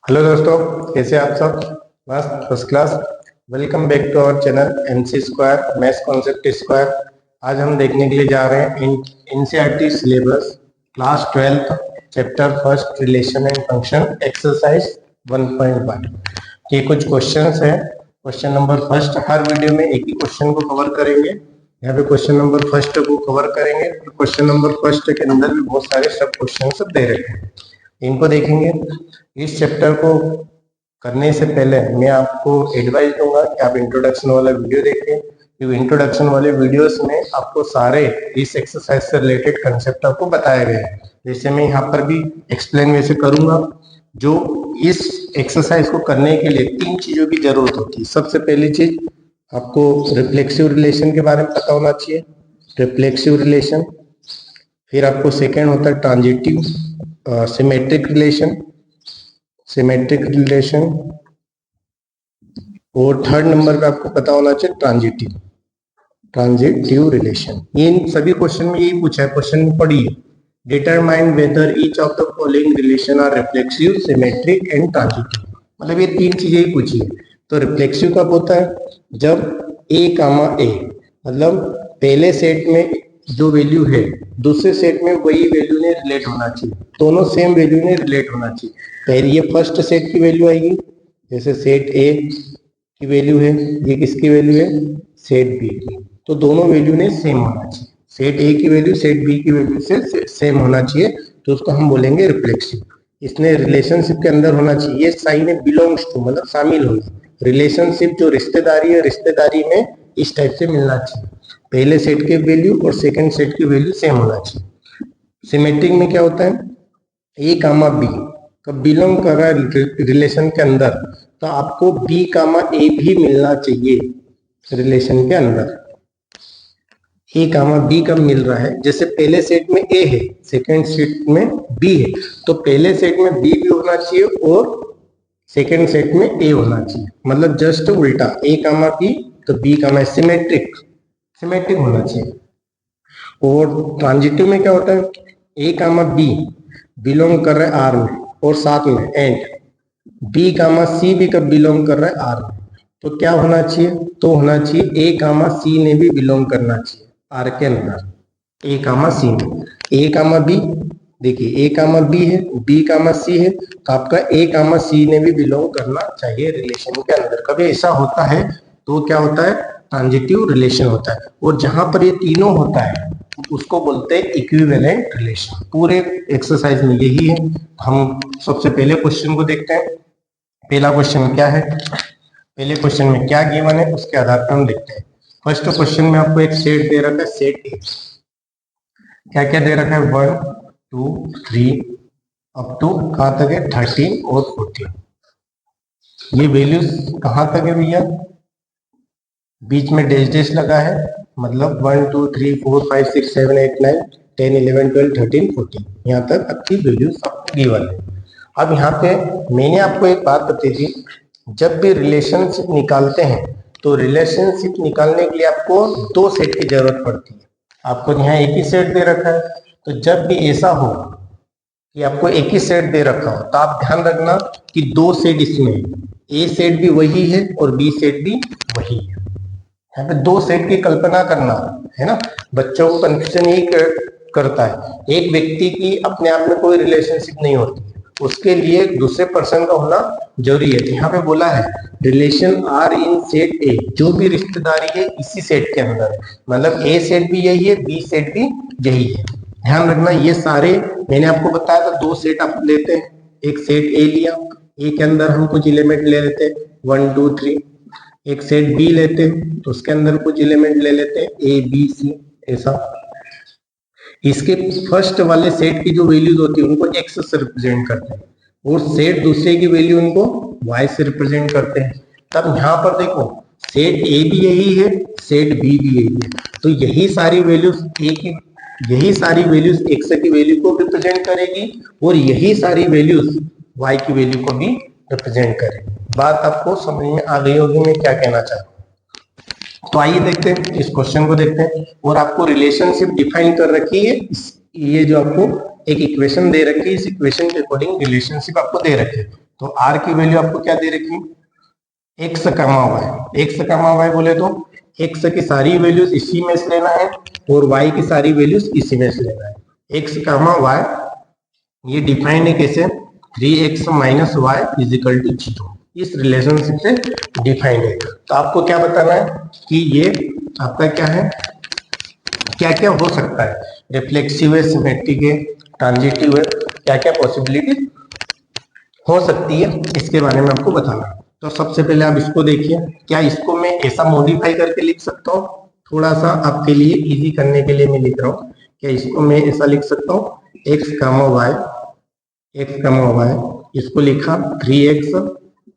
Hello दोस्तों, कैसे आप सब? मस्त, first class. Welcome back to our channel MC square maths concept square. आज हम देखने के लिए जा रहे हैं NCERT syllabus class 12 chapter first relation and function exercise 1.1। ये कुछ क्वेश्चंस हैं। क्वेश्चन नंबर फर्स्ट, हर वीडियो में एक ही क्वेश्चन को कवर करेंगे। यहाँ पे क्वेश्चन नंबर फर्स्ट को कवर करेंगे। क्वेश्चन नंबर फर्स्ट के अंदर भी बहुत सारे सब क्वेश्चन सब दे रखे हैं, इनको देखेंगे। इस चैप्टर को करने से पहले मैं आपको एडवाइस दूंगा कि आप इंट्रोडक्शन वाला वीडियो देखें, क्योंकि इंट्रोडक्शन वाले वीडियोस में आपको सारे इस एक्सरसाइज से रिलेटेड कंसेप्ट आपको बताए गए हैं। जैसे मैं यहाँ पर भी एक्सप्लेन वैसे करूंगा। जो इस एक्सरसाइज को करने के लिए तीन चीजों की जरूरत होती है। सबसे पहली चीज, आपको रिफ्लेक्सिव रिलेशन के बारे में पता होना चाहिए, रिफ्लेक्सिव रिलेशन। फिर आपको सेकेंड होता है transitive symmetric relation, symmetric relation. और थर्ड नंबर पे आपको पता होना चाहिए ट्रांजिटिव, ट्रांजिटिव रिलेशन। इन सभी क्वेश्चन में यही पूछा है, क्वेश्चन में पढ़िए। Determine whether each of the following relation are reflexive, symmetric and transitive. मतलब ये तीन चीजें ही पूछी है। तो रिफ्लेक्सिव कब होता है? जब ए कामा ए, मतलब पहले सेट में जो वैल्यू है दूसरे सेट में वही वैल्यू ने रिलेट होना चाहिए, दोनों सेम वैल्यू ने रिलेट होना चाहिए। पहले ये फर्स्ट सेट की वैल्यू आएगी, जैसे सेट ए की वैल्यू है, ये किसकी वैल्यू है? सेट बी की। तो दोनों वैल्यू ने सेम होना चाहिए, सेट ए की वैल्यू सेट बी की वैल्यू से सेम होना चाहिए, तो उसको हम बोलेंगे रिफ्लेक्सिव। इसने रिलेशनशिप के अंदर होना चाहिए। ये साइन है बिलोंग्स टू, मतलब शामिल होना। रिलेशनशिप जो रिश्तेदारी है, रिश्तेदारी में इस टाइप से मिलना चाहिए, पहले सेट के वैल्यू और सेकंड सेट की वैल्यू सेम होना चाहिए। सिमेट्रिक में क्या होता है? ए कामा बी कब बिलोंग कर रहा है रिलेशन के अंदर, तो आपको बी कामा ए भी मिलना चाहिए रिलेशन के अंदर। ए कामा बी कब मिल रहा है? जैसे पहले सेट में ए है, सेकंड सेट में बी है, तो पहले सेट में बी भी होना चाहिए और सेकंड सेट में ए होना चाहिए। मतलब जस्ट उल्टा, ए कामा बी तो बी कामा, सिमेट्रिक, सिमेट्रिक होना चाहिए। और ट्रांजिटिव में क्या होता है? ए कामा बी बिलोंग कर रहा है आर में, और साथ में एंड बी कामा सी भी कब बिलोंग कर रहा है आर में, तो क्या होना चाहिए? तो होना चाहिए ए कामा सी ने भी बिलोंग करना चाहिए आर के अंदर, ए कामा सी में। ए कामा बी, देखिए ए कामा बी है, बी कामा सी है, तो आपका ए कामा सी ने भी बिलोंग करना चाहिए रिलेशन के अंदर। कभी ऐसा होता है तो क्या होता है? ट्रांजिटिव रिलेशन होता है। और जहां पर ये तीनों होता है उसको बोलते हैं इक्विवेलेंट रिलेशन। पूरे एक्सरसाइज में यही है। हम सबसे पहले क्वेश्चन को देखते हैं। पहला क्वेश्चन क्या है? पहले क्वेश्चन में क्या गिवन है उसके आधार पर हम देखते हैं। फर्स्ट क्वेश्चन में आपको एक सेट दे रखा है, सेट ए। क्या क्या दे रखा है? 1 2 3 अप टू कहां तक है? 13 और 14। ये वैल्यूज कहां तक है भैया? बीच में डैश डैश लगा है, मतलब 1 2 3 4 5 6 7 8 9 10 11 12 13 14, यहाँ तक आपकी वैल्यूज आपको गिवन है। अब यहाँ पे मैंने आपको एक बात बताई थी, जब भी रिलेशनशिप निकालते हैं तो रिलेशनशिप निकालने के लिए आपको दो सेट की जरूरत पड़ती है। आपको यहाँ एक ही सेट दे रखा है, तो जब भी ऐसा हो कि आपको एक ही सेट दे रखा हो तो आप ध्यान रखना कि दो सेट इसमें, ए सेट भी वही है और बी सेट भी वही है। यहाँ पे दो सेट की कल्पना करना है ना। बच्चों को कंफ्यूजन यही करता है। एक व्यक्ति की अपने आप में कोई रिलेशनशिप नहीं होती, उसके लिए दूसरे पर्सन का होना जरूरी है। यहाँ पे बोला है relation R in set A, जो भी रिश्तेदारी है इसी सेट के अंदर है, मतलब ए सेट भी यही है, बी सेट भी यही है। ध्यान रखना, ये सारे मैंने आपको बताया था, दो सेट आप लेते हैं। एक सेट ए लिया, ए के अंदर हम कुछ एलिमेंट ले लेते हैं 1 2 3। एक सेट बी लेते हैं तो उसके अंदर कुछ एलिमेंट ले लेते हैं ए बी सी, ऐसा। इसके फर्स्ट वाले सेट की जो वैल्यूज होती है उनको एक्स से रिप्रेजेंट करते हैं, और सेट दूसरे की वैल्यू उनको वाई से रिप्रेजेंट करते हैं। तब यहाँ पर देखो, सेट ए भी यही है, सेट बी भी यही है, तो यही सारी वैल्यूज ए की, यही सारी वैल्यूज एक्स की वैल्यू को रिप्रेजेंट करेगी, और यही सारी वैल्यूज वाई की वैल्यू को भी रिप्रेजेंट करेगी। बात आपको समझ में आ गई होगी मैं क्या कहना चाहता हूँ। तो आइए देखते हैं, इस क्वेश्चन को देखते हैं। और आपको रिलेशनशिप डिफाइन कर रखी है, ये जो आपको एक इक्वेशन दे रखी है, इस इक्वेशन के अकॉर्डिंग रिलेशनशिप आपको दे रखी है। तो r की वैल्यू आपको क्या दे रखी, x comma y। x comma y बोले तो x की सारी वैल्यूज इसी में से लेना है और y की सारी वैल्यूज इसी में से लेना है। x कामा y ये डिफाइंड है कैसे, 3x minus y is equal to 0, इस रिलेशनशिप से डिफाइंड है। तो आपको क्या बताना है कि ये आपका क्या है, क्या क्या हो सकता है, रिफ्लेक्सिव है, सिमेट्रिक है, ट्रांजिटिव है, क्या क्या पॉसिबिलिटी हो सकती है, इसके बारे में आपको बताना है। तो सबसे पहले आप इसको देखिए, क्या इसको मैं ऐसा मॉडिफाई करके लिख सकता हूँ, थोड़ा सा आपके लिए इजी करने के लिए मैं लिख रहा हूँ। क्या इसको मैं ऐसा लिख सकता हूँ, x comma Y, x comma Y, इसको लिखा 3x,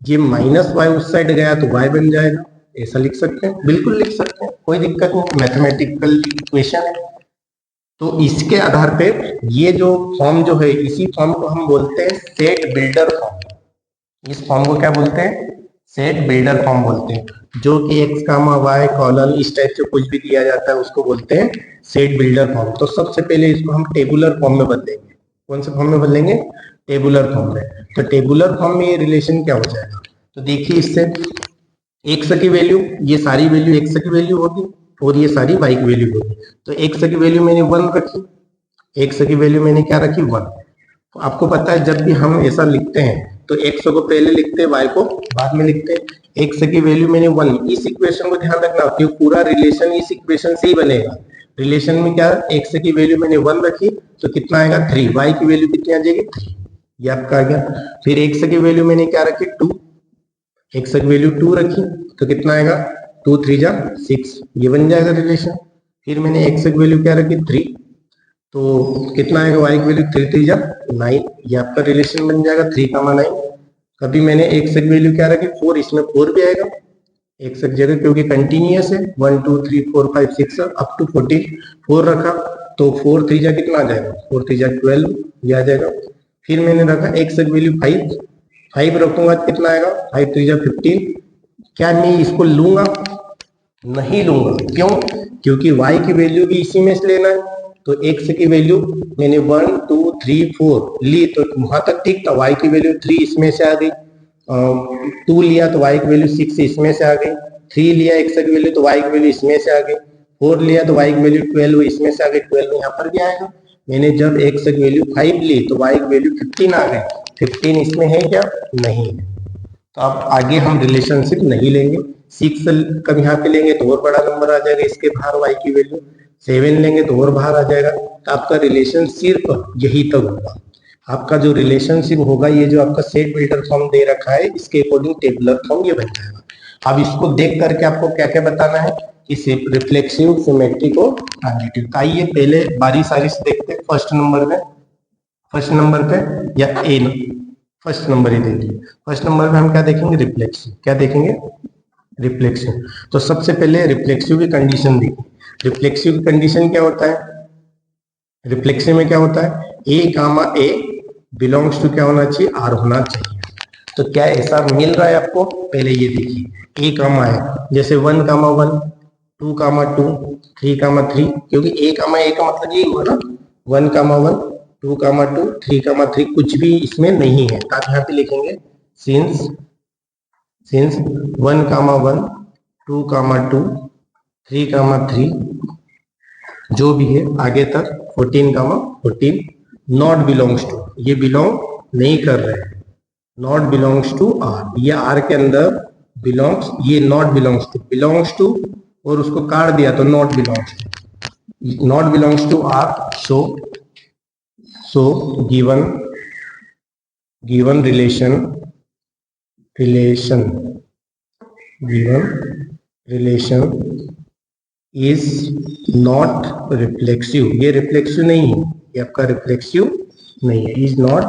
ये माइनस वाई उस साइड गया तो y बन जाएगा, ऐसा लिख सकते हैं, बिल्कुल लिख सकते हैं, कोई दिक्कत नहीं, मैथमेटिकल इक्वेशन है। तो इसके आधार पे ये जो फॉर्म जो है, इसी फॉर्म को हम बोलते हैं सेट बिल्डर फॉर्म। इस फॉर्म को क्या बोलते हैं, सेट बिल्डर फॉर्म बोलते हैं, जो कि x कामा वाई कॉलन इस टाइप से कुछ भी दिया जाता है उसको बोलते हैं सेट बिल्डर फॉर्म। तो सबसे पहले इसको हम टेबुलर फॉर्म में बदलेंगे। कौन से फॉर्म में बदलेंगे, टेबुलर फॉर्म में। तो टेबुलर फॉर्म में ये रिलेशन क्या हो जाएगा, तो देखिए इससे x की वैल्यू, ये सारी वैल्यू x की वैल्यू होगी और ये सारी y की वैल्यू होगी। तो x की वैल्यू मैंने 1 रखी, x की वैल्यू मैंने क्या रखी 1। तो आपको पता है जब भी हम ऐसा लिखते हैं तो x को पहले लिखते हैं, y को बाद में लिखते हैं। x की वैल्यू मैंने 1, इस इक्वेशन को ध्यान रखना क्योंकि पूरा रिलेशन इस इक्वेशन से ही बनेगा। रिलेशन में क्या, x की वैल्यू मैंने 1 रखी तो कितना आएगा 3, y की वैल्यू कितनी आ जाएगी 3, ये आपका आ गया। फिर x की वैल्यू मैंने क्या रखी 2, x की वैल्यू 2 रखी तो कितना आएगा 2 3 जा 6, ये बन जाएगा रिलेशन। फिर मैंने x की वैल्यू क्या रखी 3, तो कितना आएगा y की वैल्यू 3 3 जा 9, ये आपका रिलेशन बन जाएगा 3 कामा 9। कभी मैंने x की वैल्यू क्या रखी 4, इसमें 4 भी आएगा x की जगह क्योंकि कंटिन्यूअस है, 1 2 3 4 5 6 अप टू 14, 4 रखा तो 4 3 जा कितना आ जाएगा 4 3 जा 12, ये आ जाएगा। फिर मैंने रखा x की वैल्यू 5, 5 रखूंगा कितना आएगा 5 3 जा 15। क्या मैं इसको लूंगा, नहीं लूंगा, क्यों, क्योंकि y की वैल्यू भी इसी में से लेना है। तो x की वैल्यू मैंने 1 2 3 4 ली तो वहां तक ठीक था, y की वैल्यू 3 इसमें से आ गई, 2 लिया तो y की वैल्यू 6 इसमें से आ गई, 3 लिया x की वैल्यू तो y की वैल्यू इसमें से आ गई, 4 लिया तो y की वैल्यू 12 इसमें से आ गई, 12 यहाँ पर भी आएगा। मैंने जब x की वैल्यू 5 ली तो y की वैल्यू 15 आ गई, 15 इसमें है क्या, नहीं है। तो अब आगे हम रिलेशनशिप नहीं लेंगे, 6 कब यहाँ पे लेंगे तो और बड़ा नंबर आ जाएगा, इसके बाहर y की वैल्यू 7 लेंगे तो और बाहर आ जाएगा। तो आपका रिलेशन सिर्फ यही तक होगा, आपका जो रिलेशनशिप होगा, ये जो आपका सेट बिल्डर फॉर्म दे रखा है इसके अकॉर्डिंग टेबुलर फॉर्म ये बन जाएगा। अब इसको देख करके आपको क्या क्या बताना है कि रिफ्लेक्सिव, सिमेट्रिक और ट्रांजिटिव। आइए पहले बारी सारी से देखते हैं। फर्स्ट नंबर पे या ए, फर्स्ट नंबर ही देखिए, फर्स्ट नंबर पे हम क्या देखेंगे, रिफ्लेक्सिव। क्या देखेंगे, रिफ्लेक्सिव। तो सबसे पहले रिफ्लेक्सिव की कंडीशन देखिए। रिफ्लेक्सिव की कंडीशन क्या होता है, रिफ्लेक्सिव में क्या होता है, A comma A belongs to क्या होना चाहिए, आर होना चाहिए। तो क्या ऐसा मिल रहा है आपको, पहले ये देखिए ए कामा है, जैसे 1 कामा 1 2 कामा 2 3 कामा 3, क्योंकि ए कामा ए का मतलब यही हुआ ना, 1 कामा 1 2 कामा 2 3 कामा 3, कुछ भी इसमें नहीं है। आप यहाँ पे लिखेंगे सिंस 1 कामा 1 2 कामा 2 3 कामा 3 जो भी है आगे तक 14 कामा 14 नॉट बिलोंग्स टू, ये बिलोंग नहीं कर रहे हैं, नॉट बिलोंग्स टू आर, ये आर के अंदर बिलोंग्स, ये नॉट बिलोंग्स टू और उसको काट दिया तो not belongs to R. So given relation is not reflexive, ये रिफ्लेक्सिव नहीं है, ये आपका रिफ्लेक्सिव नहीं है, इज नॉट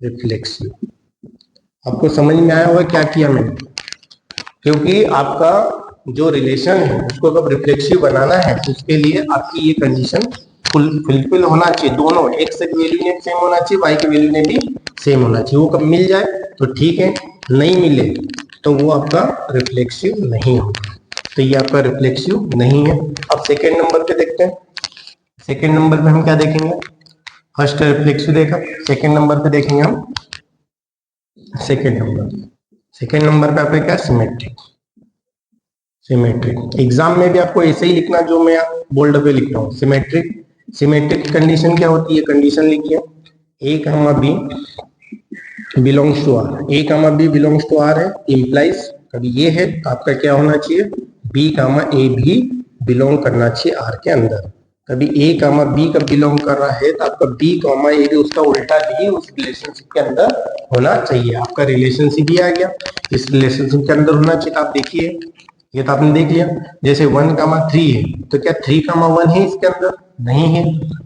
रिफ्लेक्सिव। आपको समझ में आया होगा क्या किया मैंने, क्योंकि आपका जो रिलेशन है उसको अगर रिफ्लेक्सिव बनाना है तो उसके लिए आपकी ये कंडीशन फुलफिल होना चाहिए, दोनों x की वैल्यू ने सेम होना चाहिए, y की वैल्यू ने भी सेम होना चाहिए। वो कब मिल जाए तो ठीक है, नहीं मिले तो वो आपका रिफ्लेक्सिव नहीं होगा, तो ये आपका रिफ्लेक्सिव नहीं है। अब सेकेंड नंबर पे देखते हैं, सेकेंड नंबर पे हम क्या देखेंगे, फर्स्ट रिफ्लेक्सिव देखा, सेकेंड नंबर पे देखेंगे हम सेकेंड नंबर पे आपका क्या सिमेट्रिक। सिमेट्रिक एग्जाम में भी आपको ऐसे ही लिखना जो मैं बोल्ड पे लिख रहा हूँ। सिमेट्रिक कंडीशन क्या होती है, कंडीशन लिखिए A comma B belongs to R. A comma B belongs to R है, इम्प्लाइज कभी ये है तो आपका क्या होना चाहिए, बी कामा ए भी बिलोंग करना चाहिए आर के अंदर। कभी ए कामा बी का बिलोंग कर रहा है तो आपका बी कामा ए भी उसका उल्टा भी उस रिलेशनशिप के अंदर होना चाहिए। आपका रिलेशनशिप ही आ गया, इस रिलेशनशिप के अंदर होना चाहिए। आप देखिए ये तो आपने देख लिया। जैसे 1,3 है तो क्या 3,1 है इसके अंदर, नहीं है।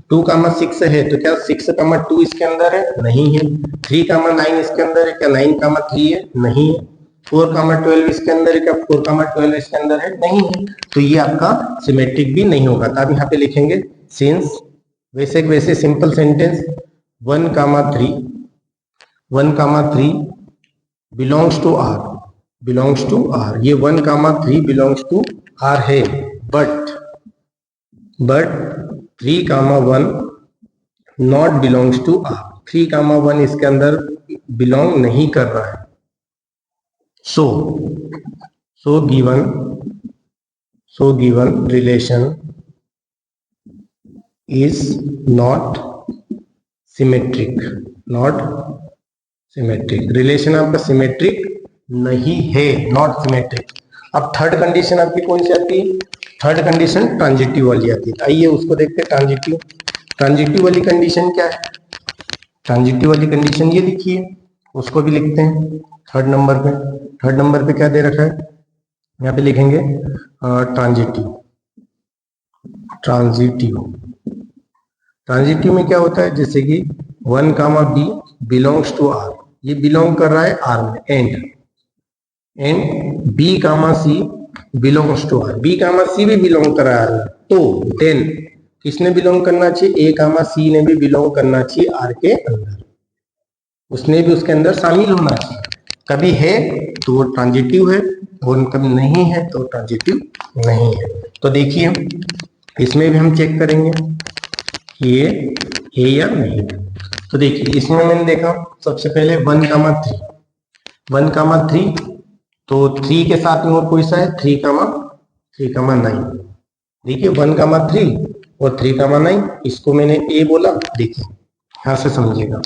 2,6 है तो क्या 6,2 इसके अंदर है, नहीं है। 3,9 इसके अंदर है, क्या 9,3 है, नहीं है। 4,12 इसके अंदर है, क्या 4,12 इसके अंदर है, नहीं है। तो ये आपका सिमेट्रिक भी नहीं होगा। तो आप यहाँ पे लिखेंगे सिंस, वैसे simple sentence 1,3 belongs to R, belongs to R. ये 1,3 बिलोंग्स टू आर है, but 3,1 not belongs to R. 3,1 इसके अंदर बिलोंग नहीं कर रहा है। So given relation is not symmetric, relation आपका सिमेट्रिक नहीं है, नॉट सिमेट्रिक। अब थर्ड कंडीशन आपकी कौन सी आती है, थर्ड कंडीशन ट्रांजिटिव वाली आती है। आइए उसको देखते हैं। ट्रांजिटिव वाली कंडीशन क्या है, ट्रांजिटिव वाली कंडीशन ये लिखिए, उसको भी लिखते हैं थर्ड नंबर पे क्या दे रखा है, यहाँ पे लिखेंगे ट्रांजिटिव में क्या होता है, जैसे कि 1,b बिलोंग्स टू आर, ये बिलोंग कर रहा है आर में, and B comma C belongs to R, B comma C भी बिलोंग कर रहा है आर में। तो देन किसने बिलोंग करना चाहिए, ए कामा सी ने भी बिलोंग करना चाहिए आर के अंदर, उसने भी उसके अंदर शामिल होना चाहिए। कभी है तो वो ट्रांजिटिव है, और कभी नहीं है तो ट्रांजिटिव नहीं है। तो देखिए इसमें भी हम चेक करेंगे कि ये है या नहीं। तो देखिए इसमें मैंने देखा सबसे पहले 1,3 तो 3 के साथ में और कोई सा है 3,9। देखिए 1,3 और 3,9, इसको मैंने ए बोला, देखिए यहां से समझिएगा,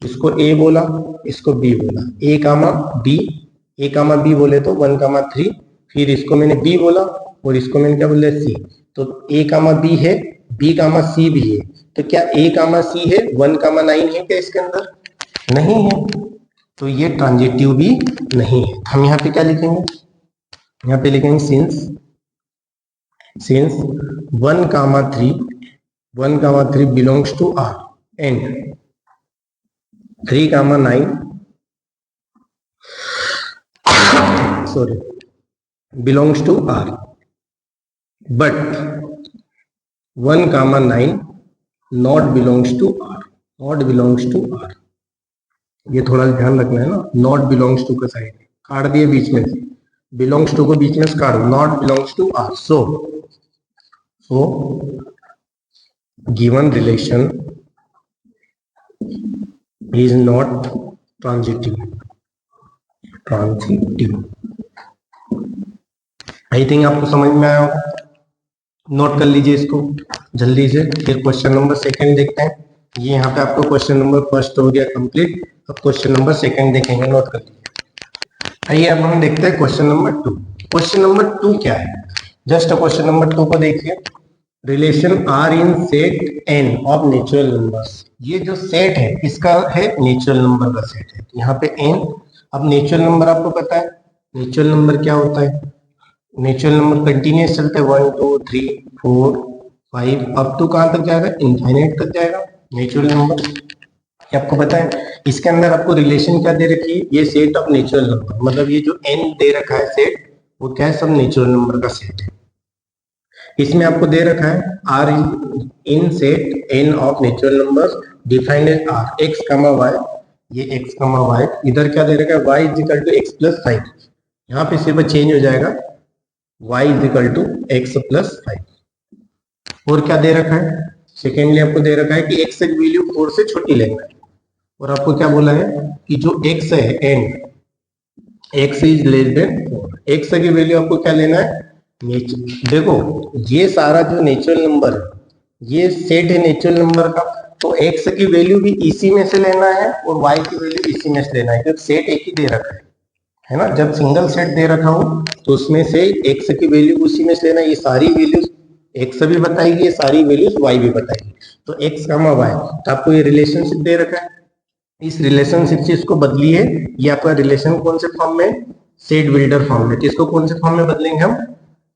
इसको ए बोला, इसको बी बोला, ए कामा बी बोले तो 1,3, फिर इसको मैंने बी बोला और इसको मैंने क्या बोला सी। तो ए कामा बी है, बी कामा सी भी है, तो क्या ए कामा सी है, 1,9 है क्या इसके अंदर, नहीं है। तो ये ट्रांजिटिव भी नहीं है। हम यहाँ पे क्या लिखेंगे, यहाँ पे लिखेंगे since 1,3 belongs to R and 3,9 belongs to R, but 1,9 not belongs to R. ये थोड़ा ध्यान रखना है ना, नॉट बिलोंग्स टू का साइड काट दिए बीच में से, बिलोंग्स टू को बीच में से काट, not belongs to R. So given relation is not transitive. I think आपको समझ में आया होगा, नोट कर लीजिए इसको जल्दी से। फिर क्वेश्चन नंबर सेकंड देखते हैं। ये यहाँ पे आपको क्वेश्चन नंबर फर्स्ट हो गया कंप्लीट, अब क्वेश्चन नंबर सेकंड देखेंगे, नोट कर लीजिए। आइए अब हम देखते हैं क्वेश्चन नंबर 2। क्वेश्चन नंबर 2 क्या है, जस्ट क्वेश्चन नंबर 2 को देखिए। Relation R in set N of natural numbers. ये जो सेट है इसका है नेचुरल नंबर का सेट है, यहाँ पे एन। अब नेचुरल नंबर आपको पता है, नेचुरल नंबर क्या होता है, नेचुरल नंबर कंटिन्यूस चलते हैं, 1 2 3 4 5 अप टू कहां तक जाएगा, इनफाइनाइट तक जाएगा नेचुरल नंबर। आपको पता है इसके अंदर आपको रिलेशन क्या दे रखी है, ये सेट ऑफ नेचुरल नंबर, मतलब ये जो n दे रखा है सेट, वो क्या है, सब नेचुरल नंबर का सेट है। इसमें आपको दे रखा है R in set n of natural numbers defined as R x, y, ये x, y, इधर क्या दे रखा है y equal to x plus 5, यहाँ पे सिर्फ चेंज हो जाएगा y equal to x plus 5। और क्या दे रखा है, सेकेंडली आपको दे रखा है कि x की वैल्यू 4 से छोटी लेना है, और आपको क्या बोला है कि जो x है and x is less than 4, x की वैल्यू आपको क्या लेना है, देखो ये सारा जो नेचुरल नंबर है ये सेट है नेचुरल नंबर का, तो x की वैल्यू भी इसी में से लेना है और y की वैल्यू इसी में से लेना है, क्योंकि सेट एक ही दे रखा है ना। जब सिंगल सेट दे रखा हो तो उसमें से x की वैल्यू उसी में से लेना है। ये सारी वैल्यूज x भी बताएगी, ये सारी वैल्यूज y भी बताएगी। तो x, y, तो आपको ये रिलेशनशिप दे रखा है, इस रिलेशनशिप से इसको बदलिए। ये आपका रिलेशन कौन से फॉर्म में, सेट बिल्डर फॉर्म में। तो इसको कौन से फॉर्म में बदलेंगे हम,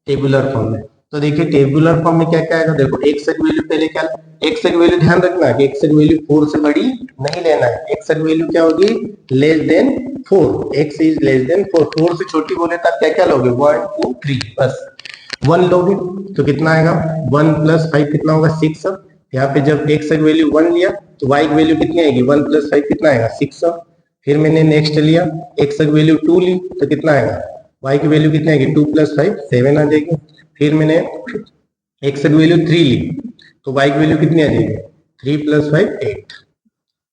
टेबुलर फॉर्म में। तो देखिए टेबुलर फॉर्म में क्या क्या आएगा, देखो x की वैल्यू पहले क्या, x की वैल्यू ध्यान रखना कि x की वैल्यू 4 से बड़ी नहीं लेना है, x की वैल्यू क्या होगी, less than 4, x is less than 4, 4 से छोटी बोले तो आप क्या क्या लोगे, 1 2 3, बस 1 लोगे तो कितना आएगा, 1 + 5 कितना होगा, 6। यहाँ पे जब x की वैल्यू 1 लिया तो y की वैल्यू कितनी आएगी, 1 + 5 कितना आएगा, 6। फिर मैंने नेक्स्ट लिया, x की वैल्यू 2 ली तो कितना आएगा, y की वैल्यू कितनी आएगी, 2 + 5 7 आ जाएगी। फिर मैंने x की वैल्यू 3 ली तो y की वैल्यू कितनी आ जाएगी, 3 + 5 8,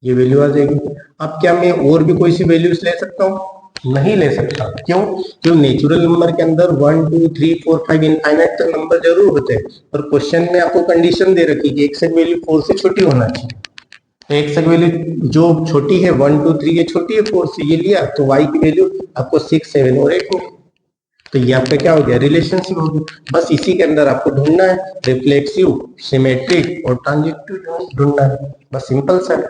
ये वैल्यू आ जाएगी। अब क्या मैं और भी कोई सी वैल्यूज ले सकता हूँ, नहीं ले सकता, क्यों, क्यों नेचुरल नंबर के अंदर 1 2 3 4 5 इनफाइनाइट तक नंबर जरूर होते हैं, पर क्वेश्चन में आपको कंडीशन दे रखी है कि x की वैल्यू 4 से छोटी होना चाहिए। तो x की वैल्यू जो छोटी है 1 2 3 ये छोटी है 4 से, ये लिया तो y की वैल्यू आपको 6 7 और 8 मिली। तो ये आपका क्या हो गया, रिलेशनशिप हो गया। बस इसी के अंदर आपको ढूंढना है, रिफ्लेक्सिव, सिमेट्रिक और ट्रांजिटिव ढूंढना है, बस सिंपल सा है।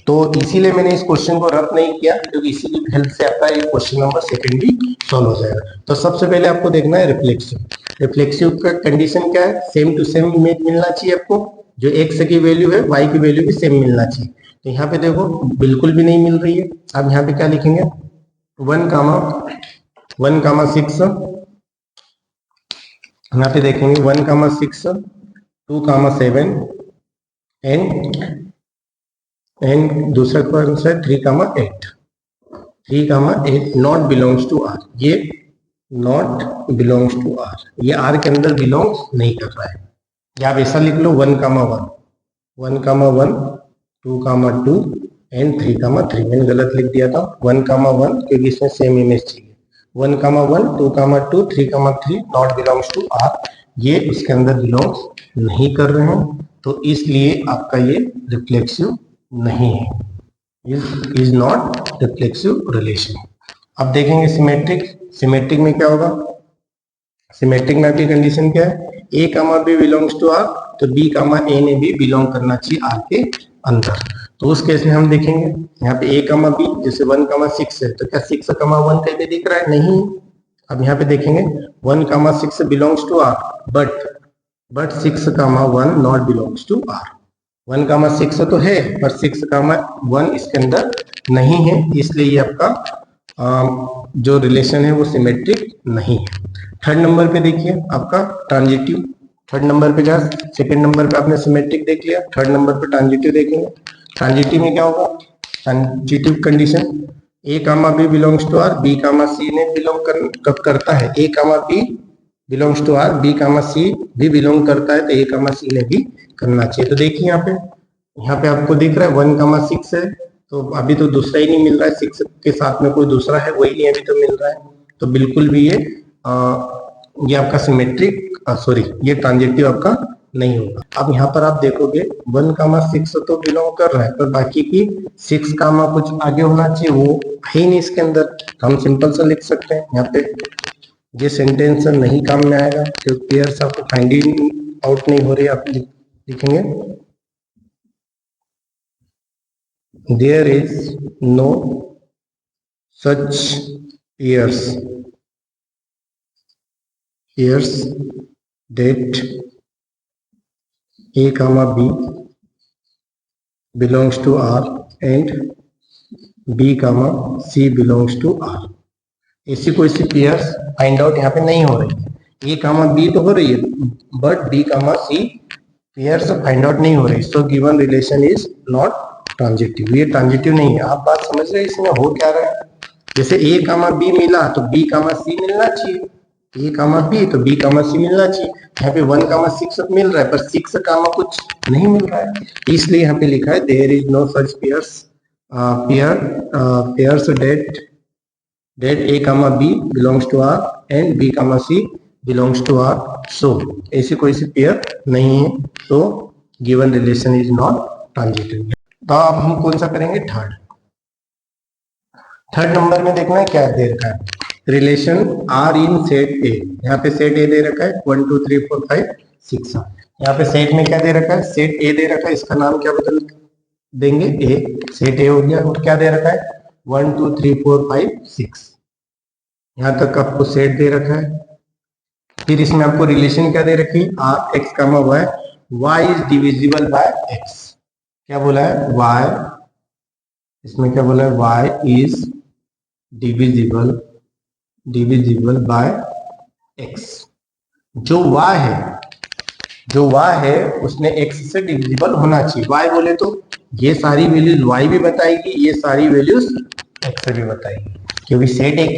तो इसीलिए मैंने इस क्वेश्चन को रफ नहीं किया, क्योंकि इसी की हेल्प से आपका ये क्वेश्चन नंबर सेकंड भी सॉल्व हो जाएगा। तो सबसे पहले आपको देखना है रिफ्लेक्सिव। रिफ्लेक्सिव का कंडीशन क्या है, सेम टू सेम इमेज मिलना चाहिए आपको, जो x की वैल्यू है y की वैल्यू भी सेम मिलना चाहिए। तो यहाँ पे देखो बिल्कुल भी नहीं मिल रही है। अब यहाँ पे क्या लिखेंगे, 1,6, यहाँ पे देखेंगे 1,6 2,7 एंड दूसरा कौन सा है 3,8, 3,8 नॉट बिलोंग्स टू आर, ये नॉट बिलोंग्स टू आर, ये आर के अंदर बिलोंग्स नहीं कर रहा है। या आप ऐसा लिख लो 1,1 1,1 2,2 एंड 3,3, मैंने गलत लिख दिया था 1,1 क्योंकि इसमें सेम इमेज चाहिए। 1,1 2,2 3,3 नॉट बिलोंग्स टू आर, ये उसके अंदर बिलोंग्स नहीं कर रहे हैं, तो इसलिए आपका ये रिफ्लेक्सिव नहीं है, इज नॉट रिफ्लेक्सिव रिलेशन। अब देखेंगे सिमेट्रिक। सिमेट्रिक में क्या होगा, सिमेट्रिक में आपकी कंडीशन क्या है, a, b belongs to R, तो b, a ने भी बिलोंग करना चाहिए आर के अंदर। तो उस केस में हम देखेंगे यहाँ पे a, b जैसे 1,6 है, तो क्या 6, 1 कहीं पे दिख रहा है, नहीं। अब यहाँ पे देखेंगे 1,6 belongs to R, but 6, 1 not belongs to R. 1,6 तो है पर 6, 1 इसके अंदर नहीं है, इसलिए ये आपका जो रिलेशन है वो सिमेट्रिक नहीं है। थर्ड नंबर पे देखिए आपका ट्रांजिटिव। थर्ड नंबर पे क्या, सेकंड नंबर पे आपने सिमेट्रिक देख लिया, थर्ड नंबर पे ट्रांजिटिव देखेंगे। ट्रांजिटिव में क्या होगा, transitive condition a, b belongs to R, b, c ने बिलोंग करता है, a, b belongs to R, b, c भी बिलोंग करता है, तो a, c ने भी करना चाहिए। तो देखिए यहाँ पे आपको दिख रहा है 1,6 है, तो अभी तो दूसरा ही नहीं मिल रहा है, 6 के साथ में कोई दूसरा है वही नहीं अभी तो मिल रहा है, तो बिल्कुल भी ये आपका सिमेट्रिक सॉरी ये ट्रांजिटिव आपका नहीं होगा। अब यहाँ पर आप देखोगे 1,6 तो बिलोंग कर रहा है, पर बाकी की 6, कुछ आगे होना चाहिए, वो है ही नहीं इसके अंदर। हम सिंपल सा लिख सकते हैं, यहाँ पे ये सेंटेंस नहीं काम में आएगा क्योंकि पेयर्स आपको फाइंडिंग आउट नहीं हो रही। आप लिखेंगे there is no such pairs that a, b belongs to r and b, c belongs to r। ऐसी कोई सी पेयर्स फाइंड आउट यहाँ पे नहीं हो रही है। a, b तो हो रही है, but b, c pairs find out नहीं हो रही, सो given relation is not transitive, ये ट्रांजिटिव नहीं है। आप बात समझ रहे हैं इसमें हो क्या रहा है, जैसे a, b मिला तो b, c मिलना चाहिए, a, b तो b, c मिलना चाहिए। यहाँ पे 1,6 मिल रहा है पर 6, कुछ नहीं मिल रहा है, इसलिए यहाँ पे लिखा है there is no such pairs pairs that a comma b belongs to R and b comma c belongs to R. So ऐसी कोई सी पेयर नहीं है, तो given relation is not transitive. तो अब हम कौन सा करेंगे, थर्ड नंबर में देखना है क्या दे रखा है, relation R in set A. यहाँ पे सेट ए दे रखा है 1 2 3 4 5 6। यहाँ पे सेट में क्या दे रखा है, सेट ए दे रखा है, इसका नाम क्या बदल देंगे, ए। सेट ए हो गया, और क्या दे रखा है 1 2 3 4 5 6। यहाँ तक आपको सेट दे रखा है। फिर इसमें आपको रिलेशन क्या दे रखी है, R x comma y, y is divisible by x. क्या बोला है, वाई, इसमें क्या बोला है, y is divisible by x. जो y है उसने x से डिविजिबल होना चाहिए। y बोले तो ये सारी वैल्यूज y भी बताएगी, ये सारी वैल्यूज x भी बताएगी, क्योंकि सेट एक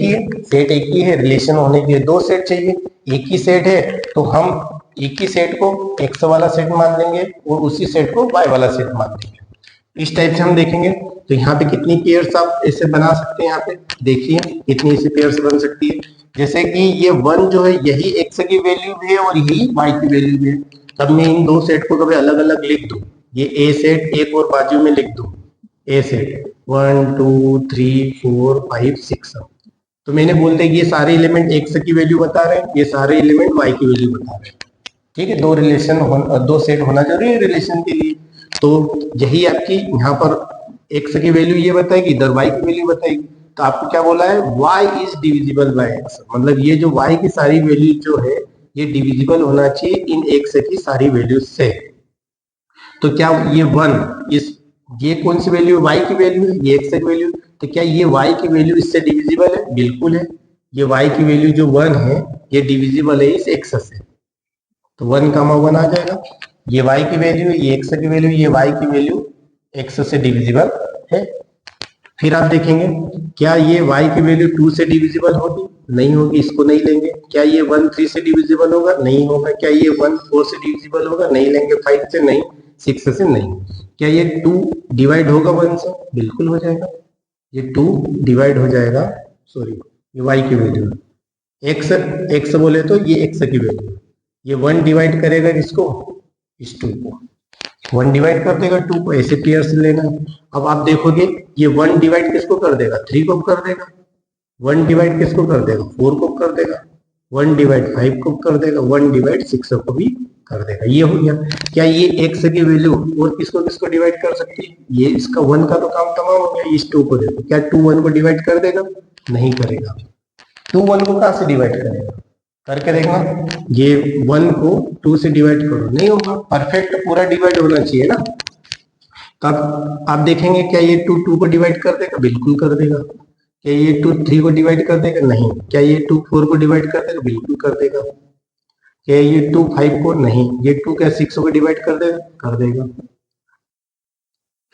ही है, रिलेशन होने के लिए दो सेट चाहिए। एक ही सेट है तो हम एक ही सेट को x वाला सेट मान लेंगे और उसी सेट को y वाला सेट मान लेंगे। इस टाइप से हम देखेंगे। तो यहाँ पे कितनी पेयर्स आप ऐसे बना सकते हैं, यहाँ पे देखिए कितनी ऐसी पेयर्स बन सकती है। जैसे कि ये 1 जो है यही x की वैल्यू भी है और यही y की वैल्यू भी है, तब मैं इन दो सेट को कभी अलग अलग लिख दूं। ये a सेट एक और बाजू में लिख दूं, a सेट 1 2 3 4 5 6। तो मैंने बोल दिया ये सारे एलिमेंट x की वैल्यू बता रहे हैं, ये सारे एलिमेंट y की वैल्यू बता रहे हैं। ठीक है, दो सेट होना जरूरी है रिलेशन के लिए। तो यही आपकी यहाँ पर x की वैल्यू ये बताएगी, इधर y की वैल्यू बताएगी। तो आपको क्या बोला है, y is divisible bye x, मतलब ये जो y की सारी वैल्यू जो है ये डिविजिबल होना चाहिए इन x की सारी वैल्यू से। तो क्या ये 1 ये कौन सी वैल्यू, y की वैल्यू है, ये x की वैल्यू, तो क्या ये y की वैल्यू इससे डिविजिबल है, बिल्कुल है। ये y की वैल्यू जो 1 है ये डिविजिबल है इस x से, तो 1 कामा 1 आ जाएगा। ये y की वैल्यू है, ये x की वैल्यू, ये y की वैल्यू x से डिविजिबल है। फिर आप देखेंगे क्या ये y की वैल्यू 2 से डिविजिबल होगी, नहीं होगी, इसको नहीं लेंगे। क्या ये 1 3 से डिविजिबल होगा, नहीं होगा। क्या ये 1 4 से डिविजिबल होगा, नहीं लेंगे। 5 से नहीं, 6 से नहीं। क्या ये 2 डिवाइड होगा 1 से, बिल्कुल हो जाएगा, ये 2 डिवाइड हो जाएगा। सॉरी, ये y की वैल्यू x बोले तो ये x की वैल्यू, ये 1 डिवाइड करेगा किसको, इस 2 को, 1 डिवाइड कर देगा 2 को, ऐसे पेयर से लेना। अब आप देखोगे ये 1 डिवाइड किसको कर देगा, 3 को कर देगा। 1 डिवाइड किसको कर देगा, 4 को कर देगा। 1 डिवाइड 5 को कर देगा। 1 डिवाइड 6 को भी कर देगा। ये हो गया। क्या ये x की वैल्यू और किसको किसको डिवाइड कर सकती है, ये इसका 1 का तो काम तमाम हो गया। इस 2 को देखो, क्या 2 1 को डिवाइड कर देगा, नहीं करेगा। 2 1 को कहां से डिवाइड करेगा, करके देखना। ये 1 को 2 से डिवाइड करो, नहीं होगा, परफेक्ट पूरा डिवाइड होना चाहिए ना। तब आप देखेंगे क्या ये 2 2 को डिवाइड कर देगा, बिल्कुल कर देगा। क्या ये 2 3 को डिवाइड कर देगा, नहीं। क्या ये 2 4 को डिवाइड कर देगा, बिल्कुल कर देगा। क्या ये 2 5 को, नहीं। ये 2 क्या 6 को डिवाइड कर देगा, कर देगा।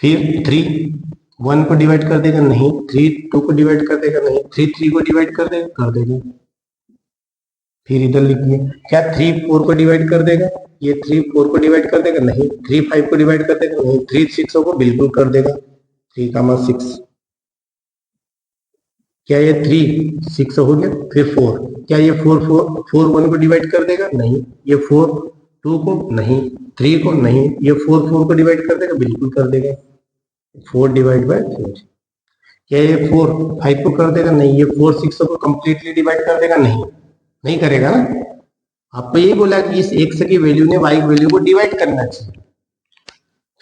फिर 3 1 को डिवाइड कर देगा, नहीं। 3 2 को डिवाइड कर देगा, नहीं। 3 3 को डिवाइड कर देगा, कर देगा। फिर इधर लिखिए, क्या 3 4 को डिवाइड कर देगा, ये 3 4 को डिवाइड कर देगा, नहीं। 3 5 को डिवाइड कर देगा, नहीं। 3 6 को बिल्कुल कर देगा, 3 6। क्या ये 3 6 हो गया। फिर 4, क्या ये 4 1 को डिवाइड कर देगा, नहीं। ये 4 2 को, नहीं। 3 को, नहीं। ये 4 4 को डिवाइड कर देगा, बिल्कुल कर देगा। 4 डिवाइड बाय 4। क्या ये 4 5 को कर देगा, नहीं। ये 4 6 को कंप्लीटली डिवाइड कर देगा, नहीं करेगा ना। आपको ये बोला कि इस x की वैल्यू ने y की वैल्यू को डिवाइड करना चाहिए।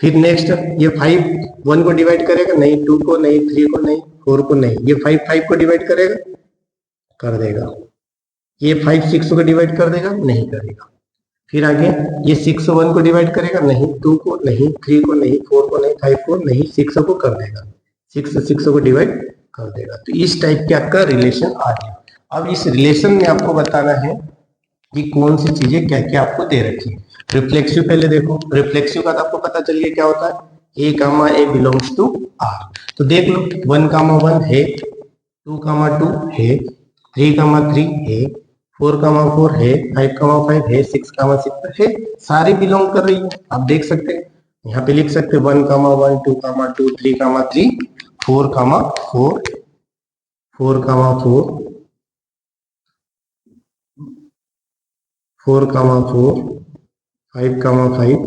फिर नेक्स्ट ये 5 1 को डिवाइड करेगा, नहीं। 2 को, नहीं। 3 को, नहीं। 4 को, नहीं। ये 5 5 को डिवाइड करेगा, कर देगा। ये 5 6 को डिवाइड कर देगा, नहीं करेगा। फिर आगे ये 6 1 को डिवाइड करेगा, नहीं। 2 को, नहीं। 3 को, नहीं। 4 को, नहीं। 5 को, नहीं। 6 को कर देगा, 6 को डिवाइड कर देगा। तो इस टाइप के आपका रिलेशन आ गया। अब इस रिलेशन में आपको बताना है कि कौन सी चीजें क्या क्या आपको दे रखी है। रिफ्लेक्सिव पहले देखो, रिफ्लेक्सिव का तो आपको पता चल गया क्या होता है, a comma a belongs to r। तो देख लो 1 कामा 1 है, 2 कामा 2 है, 3 कामा 3 है, 4 कामा 4 है, 5 कामा 5 है, 6 कामा 6 है, सारी बिलोंग कर रही है। आप देख सकते हैं, यहाँ पे लिख सकते हैं 1 कामा 1, 2 कामा 2, 3 कामा 3, 4, 4, 4, 4, 4, 4, 5, 5,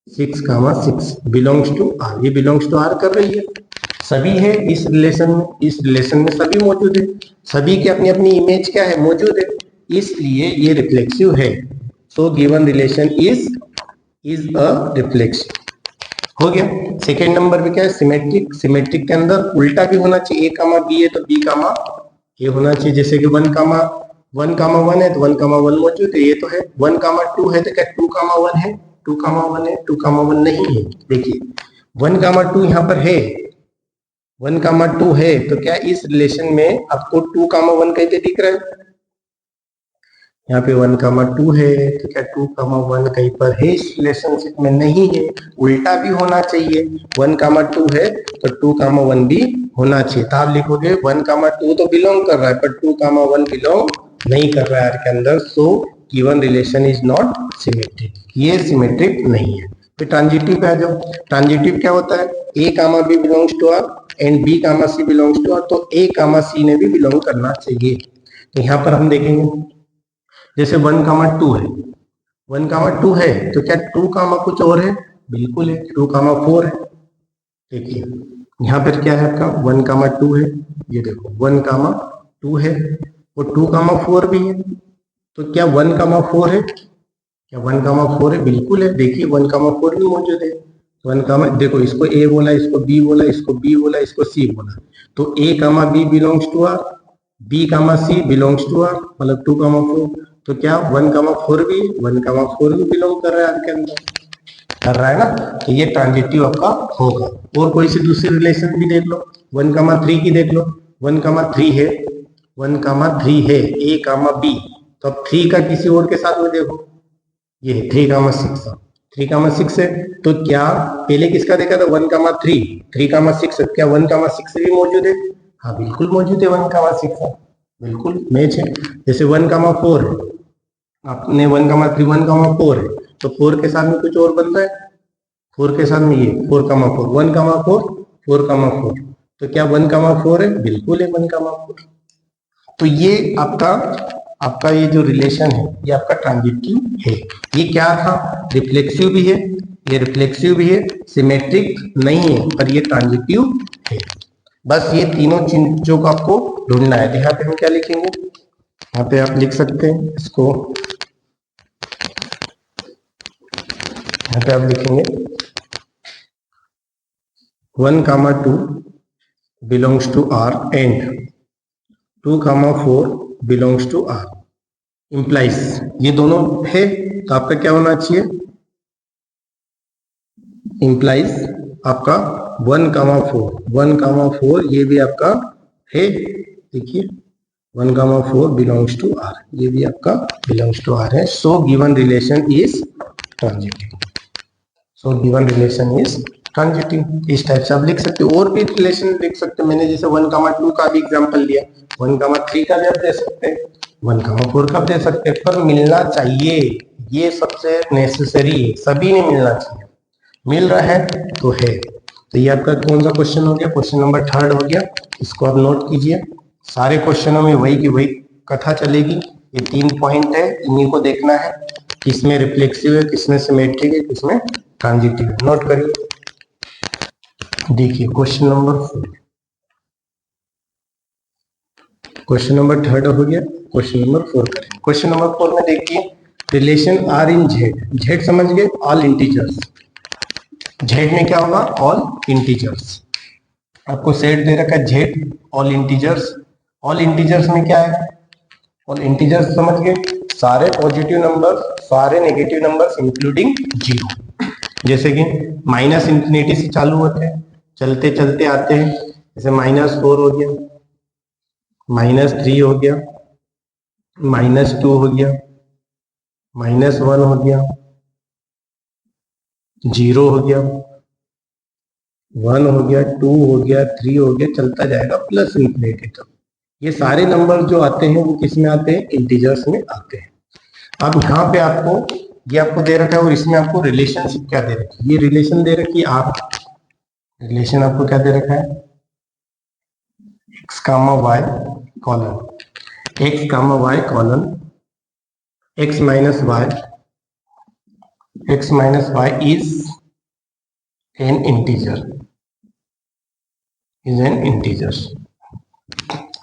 6, 6 बिलोंग्स टू आर। ये बिलोंग्स टू आर कर रही है, सभी है इस रिलेशन में, इस रिलेशन में सभी मौजूद है, सभी की अपनी अपनी इमेज क्या है, मौजूद है, इसलिए ये रिफ्लेक्सिव है। सो given relation is a reflexive. हो गया। सेकेंड नंबर पे क्या है, सिमेट्रिक। सिमेट्रिक के अंदर उल्टा भी होना चाहिए, ए कामा बी है तो बी कामा ए होना चाहिए। जैसे कि 1, 1 है तो 1, 1 मौजूद है, ये तो है। 1, 2 है तो क्या 2, 1 है, 2, 1 है, 2, 1 नहीं है। देखिए 1, 2 यहाँ पर है, 1, 2 है तो क्या इस रिलेशन में आपको 2, 1 कैसे दिख रहा है, यहाँ पे 1, 2 है तो क्या 2, 1 कहीं पर है इस रिलेशनशिप में, नहीं है। उल्टा भी होना चाहिए, 1, 2 है तो 2, 1 भी होना चाहिए। तो आप लिखोगे 1, 2 तो बिलोंग कर रहा है पर 2, 1 बिलोंग नहीं कर रहा है आर के अंदर। सो given relation is not symmetric, ये सिमेट्रिक नहीं है। फिर ट्रांजिटिव पे आ जाओ। ट्रांजिटिव क्या होता है, A comma B belongs to R and B comma C belongs to R, तो ए कामा सी ने भी बिलोंग करना चाहिए। तो यहाँ पर हम देखेंगे जैसे 1, 2 है, 1, 2 है तो क्या 2, कुछ और है, बिल्कुल है, 2, 4 है। देखिए यहाँ पर क्या है आपका 1, 2 है, ये देखो 1, 2 है और 2, 4 भी है, तो क्या 1, 4 है, क्या 1, 4 है, बिल्कुल है। देखिए 1, 4 भी मौजूद है। 1, देखो इसको ए बोला, इसको बी बोला, इसको बी बोला, इसको सी बोला, तो A comma B belongs to R, B comma C belongs to R, मतलब 2, 4, तो क्या 1, 4 भी, 1, 4 भी बिलोंग कर रहा है आपके अंदर, कर रहा है ना। तो ये ट्रांजिटिव आपका होगा। और कोई सी दूसरी रिलेशन भी देख लो, 1, 3 की देख लो, 1, 3 है, 1, 3 है ए कामा बी, तो अब 3 का किसी और के साथ में देखो, ये 3, 6, 3, 6 है, तो क्या पहले किसका देखा था 1, 3, 3, 6, क्या 1, 6 भी मौजूद है, हाँ बिल्कुल मौजूद है, 1, 6 बिल्कुल मैच है। जैसे 1, 4 है, आपने 1, 3, 1, 4 है, तो 4 के साथ में कुछ और बनता है, 4 के साथ में ये 4, 4, 1, 4, 4, 4, तो क्या 1, 4 है, बिल्कुल है 1, 4। तो ये आपका ये जो रिलेशन है ये आपका ट्रांजिटिव है। ये क्या था, रिफ्लेक्सिव भी है, ये रिफ्लेक्सिव भी है, सिमेट्रिक नहीं है, पर ये ट्रांजिटिव है। बस ये तीनों चीजों को आपको ढूंढना है। यहाँ पे हम क्या लिखेंगे, यहाँ पे आप लिख सकते हैं इसको, यहाँ पे आप लिखेंगे 1, 2 belongs to R and 2, 4 belongs to R, implies ये दोनों है, तो आपका क्या होना चाहिए, इंप्लाइज आपका 1, 4, 1, 4 ये भी आपका है। देखिए 1, 4 बिलोंग्स टू आर, ये भी आपका बिलोंग्स टू आर है। सो given relation is transitive, so given relation is transitive. इस टाइप से आप लिख सकते हो, और भी रिलेशन लिख सकते हो। मैंने जैसे 1, 2 का भी एग्जांपल दिया, 1, 3 का भी आप दे सकते हैं, 1, 4 का दे सकते हैं, पर मिलना चाहिए, ये सबसे नेसेसरी है, सभी ने मिलना चाहिए। मिल रहा है तो है। तो ये आपका कौन सा क्वेश्चन हो गया, क्वेश्चन नंबर 3 हो गया। इसको आप नोट कीजिए, सारे क्वेश्चनों में वही की वही कथा चलेगी। ये 3 पॉइंट है, इन्हीं को देखना है, किसमें रिफ्लेक्सिव है, किसमें सिमेट्रिक है, किसमें ट्रांजिटिव है। नोट करिए। देखिए क्वेश्चन नंबर 4, क्वेश्चन नंबर 3 हो गया, क्वेश्चन नंबर 4 करें। क्वेश्चन नंबर 4 में देखिए relation R in Z, Z समझ गए, ऑल इंटीजर्स, जेड में क्या होगा, ऑल इंटीजर्स। आपको सेट दे रखा है Z all integers, all integers में क्या है, ऑल इंटीजर्स समझ गए, सारे पॉजिटिव नंबर, सारे नेगेटिव नंबर्स इंक्लूडिंग 0। जैसे कि माइनस इंफिनिटी से चालू होते हैं, चलते चलते आते हैं, जैसे -4 हो गया, -3 हो गया, -2 हो गया, -1 हो गया, 0 हो गया, 1 हो गया, 2 हो गया, 3 हो गया, चलता जाएगा प्लस इंफिनिटी तक। ये सारे नंबर जो आते हैं वो किस में आते हैं, इंटीजर्स में आते हैं। अब यहाँ पे आपको ये आपको दे रखा है और इसमें आपको रिलेशनशिप क्या दे रखी है, ये रिलेशन दे रखी है, आप रिलेशन आपको क्या दे रखा है, comma Y colon x comma Y colon x minus y is an integer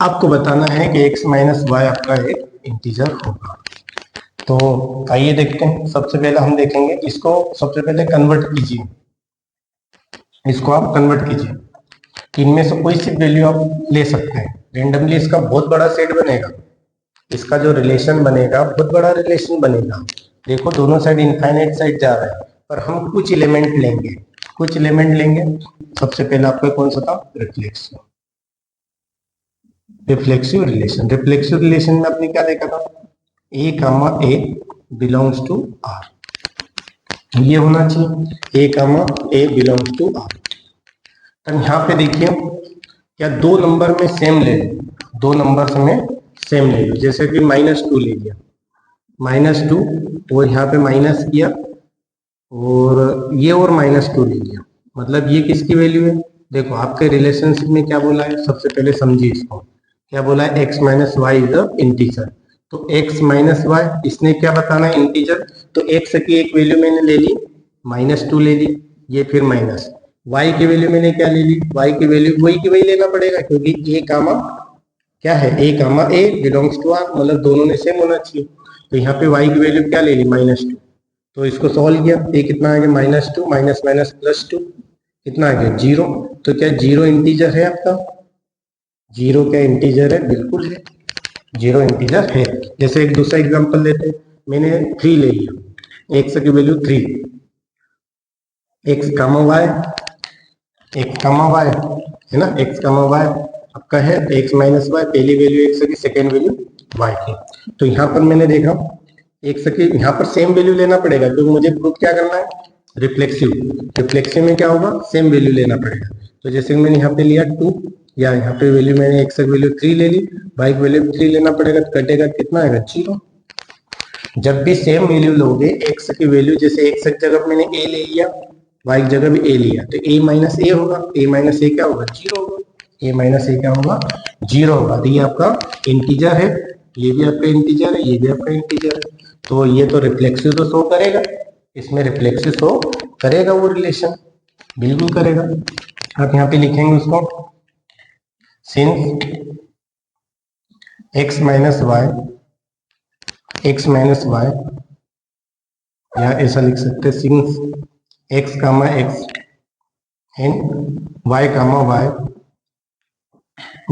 आपको बताना है कि x माइनस वाई आपका एक इंटीजर होगा। तो आइए देखते हैं। सबसे पहले हम देखेंगे इसको, सबसे पहले कन्वर्ट कीजिए, इसको आप कन्वर्ट कीजिए। इनमें से कोई सी वैल्यू आप ले सकते हैं रेंडमली, इसका बहुत बड़ा सेट बनेगा, इसका जो रिलेशन बनेगा बहुत बड़ा रिलेशन बनेगा। देखो दोनों साइड इनफाइनाइट साइड जा रहा है, पर हम कुछ एलिमेंट लेंगे, सबसे पहले आपका कौन सा था, रिफ्लेक्सिव रिलेशन में आपने क्या देखा था, ए कामा ए बिलोंग्स टू आर, ये होना चाहिए ए कामा ए बिलोंग्स टू आर। तब यहाँ पे देखिए क्या दो नंबर में सेम ले लो, दो नंबर में सेम ले लो, जैसे कि -2 ले लिया, -2 और यहाँ पे माइनस किया और ये और -2 ले लिया, मतलब ये किसकी वैल्यू है। देखो आपके रिलेशनशिप में क्या बोला है, सबसे पहले समझिए इसको, क्या बोला है, x minus y is a integer. तो x माइनस वाई, इसने क्या बताना है, इंटीजर। तो x की एक वैल्यू मैंने ले ली, -2 ले ली, ये फिर माइनस, y की वैल्यू मैंने क्या ले ली, y की वैल्यू वही की वही लेना पड़ेगा, क्योंकि a कामा क्या है, a comma a belongs to r, मतलब दोनों ने सेम होना चाहिए। तो यहाँ पे y की वैल्यू क्या ले ली, -2। तो इसको सॉल्व किया, a कितना आ गया, -2 माइनस माइनस +2 कितना आ गया, 0। तो क्या 0 इंटीजर है आपका, 0 क्या इंटीजर है, बिल्कुल है, 0 इंटीजर है। जैसे एक दूसरा एग्जांपल लेते हैं, मैंने 3 ले लिया, x की वैल्यू 3, x कामा y है ना, x कामा y आपका है x माइनस वाई, पहली वैल्यू x की, सेकेंड वैल्यू y की। तो यहाँ पर मैंने देखा x की, यहाँ पर सेम वैल्यू लेना पड़ेगा, क्योंकि मुझे प्रूफ क्या करना है, रिफ्लेक्सिव में क्या होगा, सेम वैल्यू लेना पड़ेगा। तो जैसे मैंने यहाँ पे लिया 2, या यहाँ पे वैल्यू मैंने x की वैल्यू 3 ले ली, y की वैल्यू 3 लेना पड़ेगा, तो कटेगा कितना आएगा, 0। जब भी सेम वैल्यू लोगे x की वैल्यू, जैसे x की जगह मैंने a ले लिया, y की जगह भी a लिया, तो a माइनस a होगा, a माइनस a क्या होगा, 0 होगा, a माइनस a क्या होगा, 0 होगा। तो ये आपका इंटीजर है, ये भी आपका इंटीजर है, ये भी आपका इंटीजर है। तो ये तो रिफ्लेक्सिव तो शो करेगा, इसमें रिफ्लेक्सिव शो करेगा, वो रिलेशन बिल्कुल करेगा। आप यहाँ पे लिखेंगे उसको, सिंस x माइनस वाई, या ऐसा लिख सकते हैं, since x comma x and y comma y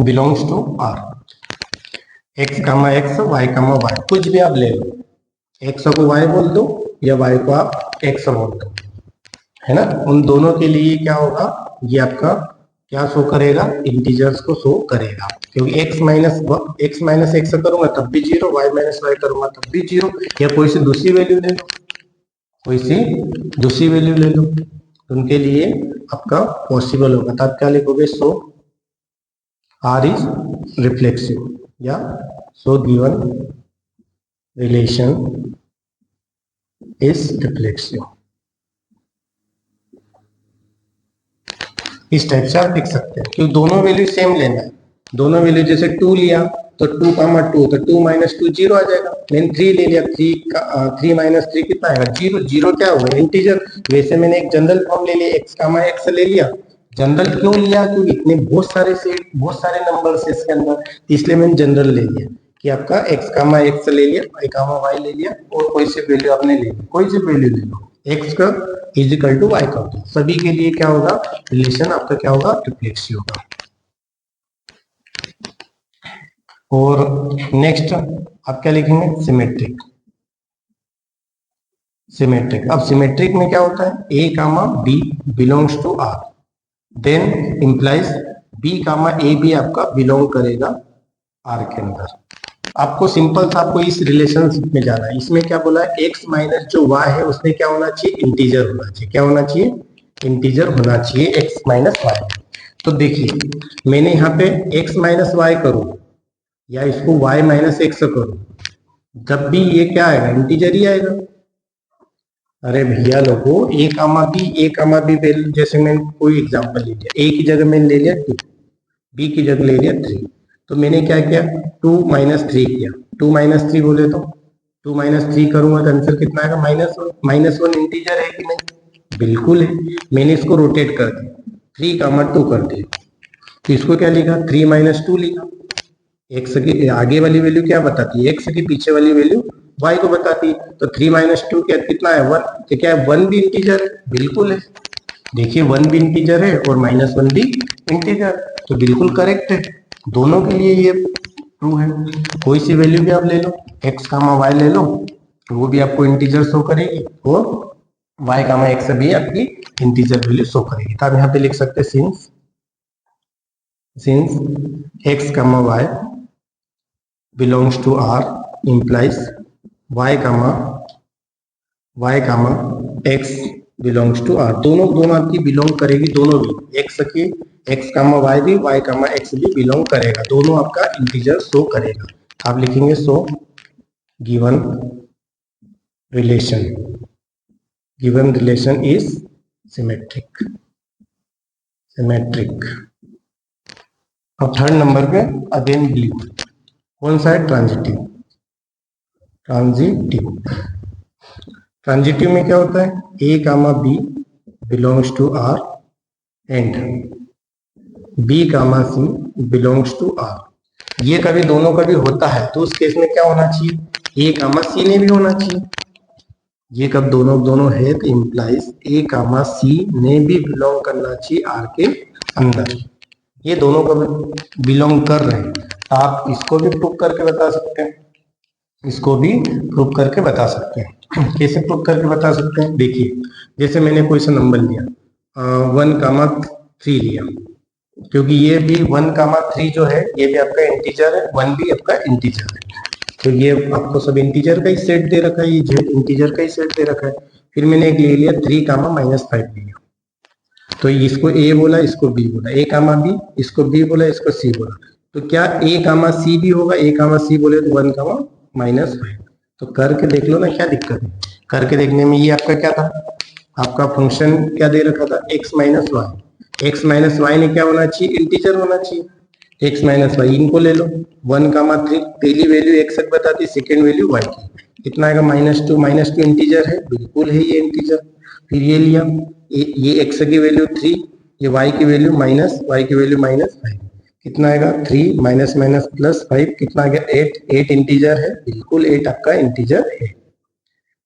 belongs to r, x comma x, y comma y, कुछ भी आप ले लो, x को y बोल दो या y को आप x बोल दो, है ना। उन दोनों के लिए क्या होगा, ये आपका क्या शो करेगा, इंटीजर्स को शो करेगा, क्योंकि x माइनस x करूंगा तब भी 0, y माइनस y करूंगा तब भी 0, या कोई सी दूसरी वैल्यू ले लो, कोई सी दूसरी वैल्यू ले लो, उनके लिए आपका पॉसिबल होगा। तब क्या लिखोगे, सो r इज रिफ्लेक्सिव, या सो गिवन रिलेशन इज रिफ्लेक्सिव, इस टाइप से आप लिख सकते हैं, क्योंकि दोनों वैल्यू सेम लेना है। दोनों वैल्यू जैसे 2 लिया तो 2 कामा 2, तो 2 माइनस 2 0 आ जाएगा। मैंने 3 ले लिया, 3 माइनस 3 कितना आएगा, 0। 0 क्या होगा, इंटीजर। वैसे मैंने एक जनरल फॉर्म ले लिया, x कामा x ले लिया। जनरल क्यों लिया, क्योंकि इतने बहुत सारे सेट, बहुत सारे नंबर है इसके अंदर, इसलिए मैंने जनरल ले लिया कि आपका x कामा x ले लिया, y कामा y ले लिया, और कोई सी वैल्यू आपने ले ली, कोई सी वैल्यू ले लो, x का इजिकल टू y का होता है। सभी के लिए क्या होगा, रिलेशन आपका क्या होगा, रिफ्लेक्सिव होगा। और नेक्स्ट आप क्या लिखेंगे, सिमेट्रिक। अब सिमेट्रिक में क्या होता है, a comma b belongs to r, then implies b comma a भी आपका बिलोंग करेगा r के अंदर। आपको सिंपल था, आपको इस रिलेशनशिप में जाना है। इसमें क्या बोला है, x माइनस जो y है उसमें क्या होना चाहिए, इंटीजर होना चाहिए। क्या होना चाहिए, इंटीजर होना चाहिए x माइनस वाई। तो देखिए मैंने यहाँ पे x माइनस वाई करूँ या इसको y माइनस एक्स करूँ, जब भी ये क्या आएगा, इंटीजर ही आएगा। अरे भैया लोगों, a कामा बी, जैसे मैंने कोई एग्जांपल ले लिया, a की जगह मैंने ले लिया 2, बी की जगह ले लिया 3। तो मैंने क्या किया, 2 माइनस 3 किया। 2 माइनस 3 बोले तो 2 माइनस 3 करूंगा तो आंसर कितना आएगा, -1। -1 इंटीजर है कि नहीं, बिल्कुल है। मैंने इसको रोटेट कर दिया, 3, 2 कर दिया, तो इसको क्या लिखा, 3 माइनस 2 लिखा। एक्स की आगे वाली वैल्यू क्या बताती है, एक्स की पीछे वाली वैल्यू वाई को बताती है। तो 3 माइनस 2 क्या कितना है, 1। तो क्या है, 1 भी इंटीजर है, बिल्कुल है। देखिए 1 भी इंटीजर है और -1 भी इंटीजर, तो बिल्कुल करेक्ट है। दोनों के लिए ये ट्रू है। कोई सी वैल्यू भी आप ले लो, एक्स कामा वाई ले लो, तो वो भी आपको इंटीजर शो करेगी, और वाई कामा एक्स भी आपकी इंटीजर वैल्यू शो करेगी। तो आप यहाँ पे लिख सकते हैं since x comma y belongs to R implies y comma x belongs to R। दोनों आपकी बिलोंग करेगी, दोनों भी x की x कामा y भी y कामा x भी बिलोंग करेगा, दोनों आपका इंटीजर शो करेगा। आप लिखेंगे so given relation is symmetric. अब थर्ड नंबर पे अगेन ब्लू, कौन सा है, ट्रांजिटिव में क्या होता है, a comma b belongs to R and b comma c belongs to R। ये कभी दोनों का भी होता है, तो उस केस में क्या होना चाहिए, a कामा c ने भी होना चाहिए। ये कब दोनों है तो इम्प्लाइज a कामा c ने भी बिलोंग करना चाहिए R के अंदर। ये दोनों को बिलोंग कर रहे हैं, तो आप इसको भी प्रूव करके बता सकते हैं, इसको भी प्रूव करके बता सकते हैं। कैसे प्रूव करके बता सकते हैं, देखिए जैसे मैंने कोई सा नंबर लिया 1,3 लिया, क्योंकि ये भी 1,3 जो है ये भी आपका इंटीजर है, 1 भी आपका इंटीजर है, तो ये आपको सब इंटीजर का ही सेट दे रखा है, ये जेड इंटीजर का ही सेट दे रखा है। फिर मैंने एक ले लिया 3,-5 लिया, तो इसको ए बोला, इसको बी बोला, a कामा बी, इसको बी बोला, इसको सी बोला, तो क्या a कामा सी भी होगा, a कामा सी बोले तो 1,-5। तो करके देख लो ना, क्या दिक्कत है, करके देखने में। ये आपका क्या था, आपका फंक्शन क्या दे रखा था, x माइनस वाई ने क्या होना चाहिए, इंटीजर होना चाहिए, x माइनस वाई, इनको ले लो। 1,3 पहली वैल्यू x तक बताती, सेकेंड वैल्यू y की, कितना आएगा, -2 इंटीजर है, बिल्कुल है ये इंटीजर। फिर ये लिया, ये x की वैल्यू 3, ये y की वैल्यू -5, कितना आएगा, 3 माइनस प्लस 5, कितना आ गया, 8 इंटीजर है, बिल्कुल 8 आपका इंटीजर है।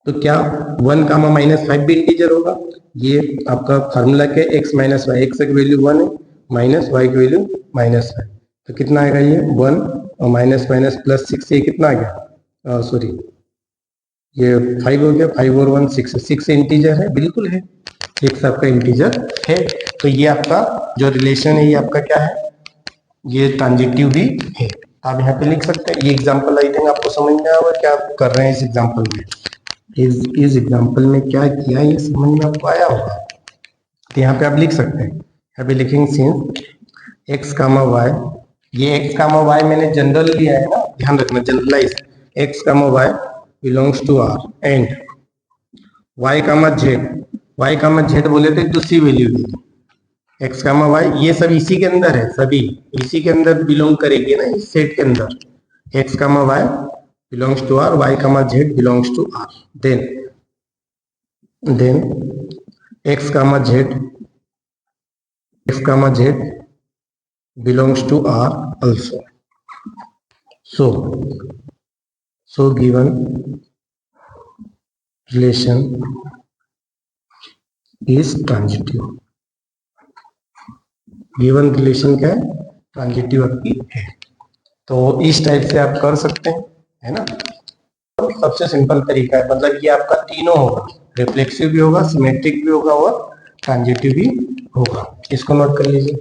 तो क्या 1,-5 भी इंटीजर होगा, ये आपका फार्मूला के x माइनस वाई, x की वैल्यू 1 है, माइनस y की वैल्यू -5, तो कितना आएगा, ये 1 और माइनस प्लस 6, ये कितना आ गया, सॉरी ये 5 हो गया, 5 और 1 6 इंटीजर है, बिल्कुल है, x आपका इंटीजर है। तो ये आपका जो रिलेशन है ये आपका क्या है, ये ट्रांजिटिव भी है। आप यहाँ पे लिख सकते हैं। ये एग्जांपल आई थिंक आपको समझ में आया क्या कर रहे हैं इस एग्जांपल में, इस एग्जांपल में क्या किया ये समझ में आपको आया होगा। तो यहाँ पे आप लिख सकते हैं, यहाँ पे लिखेंगे सिंस x कामा वाई, ये x कामा वाई मैंने जनरल लिया है ना, ध्यान रखना, generalise, x comma y belongs to R and y comma z बोले तो दूसरी वैल्यू दी, x कामा वाई, ये सब इसी के अंदर है, सभी इसी के अंदर बिलोंग करेगी ना, इस सेट के अंदर। x comma y belongs to R, y comma z belongs to R, then x comma z belongs to R also. So given relation is transitive. Given relation क्या है, ट्रांजिटिव आपकी है। तो इस टाइप से आप कर सकते हैं, है ना। सबसे सिंपल तरीका है, मतलब ये आपका तीनों होगा, रिफ्लेक्सिव भी होगा, सिमेट्रिक भी होगा और ट्रांजिटिव भी होगा। इसको नोट कर लीजिए।